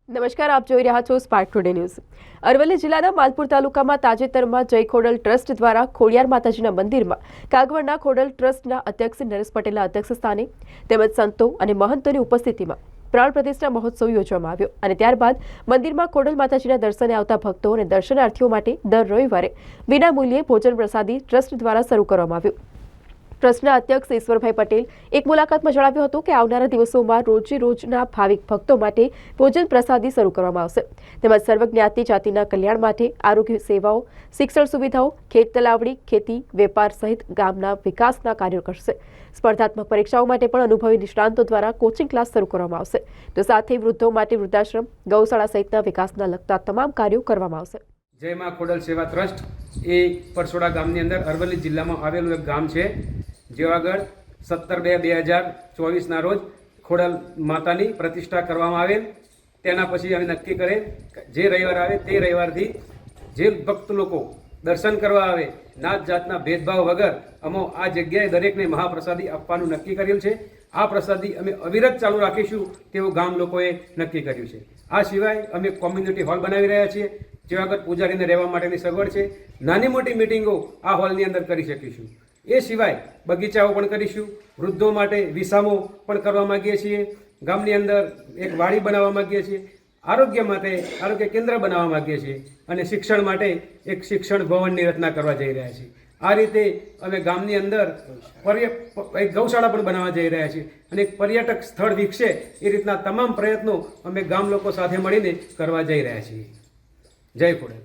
નમસ્કાર, આપ જોઈ રહ્યા છો સ્પાર્ક ટુડે ન્યૂઝ। અરવલ્લી જિલ્લાના માલપુર તાલુકામાં તાજેતરમાં જય ખોડલ ટ્રસ્ટ દ્વારા ખોડિયાર માતાજીના મંદિરમાં કાગવડના ખોડલ ટ્રસ્ટના અધ્યક્ષ નરેશ પટેલના અધ્યક્ષ સ્થાને તેમજ સંતો અને મહંતોની ઉપસ્થિતિમાં પ્રાણ પ્રતિષ્ઠા મહોત્સવ યોજવામાં આવ્યો અને ત્યારબાદ મંદિરમાં ખોડલ માતાજીના દર્શને આવતા ભક્તો અને દર્શનાર્થીઓ માટે દર રવિવારે વિનામૂલ્યે ભોજન પ્રસાદી ટ્રસ્ટ દ્વારા શરૂ કરવામાં આવ્યું। ટ્રસ્ટના અધ્યક્ષ ઈશ્વરભાઈ પટેલ એક મુલાકાતમાં જણાવ્યું હતું કે આવનારા દિવસોમાં રોજે રોજના ભાવિક ભક્તો માટે ભોજન પ્રસાદી શરૂ કરવામાં આવશે તેમજ સર્વ જ્ઞાતિ જાતિના કલ્યાણ માટે આરોગ્ય સેવાઓ, શિક્ષણ સુવિધાઓ, ખેત તલાવડી, ખેતી, વેપાર સહિત ગામના વિકાસના કાર્યો કરશે। સ્પર્ધાત્મક પરીક્ષાઓ માટે પણ અનુભવી નિષ્ણાંતો દ્વારા કોચિંગ ક્લાસ શરૂ કરવામાં આવશે તો સાથે વૃદ્ધો માટે વૃદ્ધાશ્રમ, ગૌશાળા સહિતના વિકાસના લગતા તમામ કાર્યો કરવામાં આવશે। જય માં ખોડલ સેવા ટ્રસ્ટ એ પરસોડા ગામની અંદર અરવલ્લી જિલ્લામાં આવેલું એક ગામ છે। જે આગળ 17/2/2024ના રોજ ખોડલ માતાની પ્રતિષ્ઠા કરવામાં આવેલ। તેના પછી અમે નક્કી કરે જે રવિવાર આવે તે રવિવારથી જે ભક્ત લોકો દર્શન કરવા આવે નાત જાતના ભેદભાવ વગર અમે આ જગ્યાએ દરેકને મહાપ્રસાદી આપવાનું નક્કી કરેલ છે। આ પ્રસાદી અમે અવિરત ચાલુ રાખીશું તેવું ગામ લોકોએ નક્કી કર્યું છે। આ સિવાય અમે કોમ્યુનિટી હોલ બનાવી રહ્યા છીએ જે આગળ પૂજારીને રહેવા માટેની સગવડ છે। નાની મોટી મિટિંગો આ હોલની અંદર કરી શકીશું। એ સિવાય બગીચાઓ પણ કરીશું, વૃદ્ધો માટે વિસામો પણ કરવા માગીએ છીએ, ગામની અંદર એક વાડી બનાવવા માગીએ છીએ, આરોગ્ય માટે આરોગ્ય કેન્દ્ર બનાવવા માગીએ છીએ અને શિક્ષણ માટે એક શિક્ષણ ભવનની રચના કરવા જઈ રહ્યા છીએ। આ રીતે અમે ગામની અંદર એક ગૌશાળા પણ બનાવવા જઈ રહ્યા છીએ અને એક પર્યટક સ્થળ વિકસે એ રીતના તમામ પ્રયત્નો અમે ગામ લોકો સાથે મળીને કરવા જઈ રહ્યા છીએ। જય ખોડલ।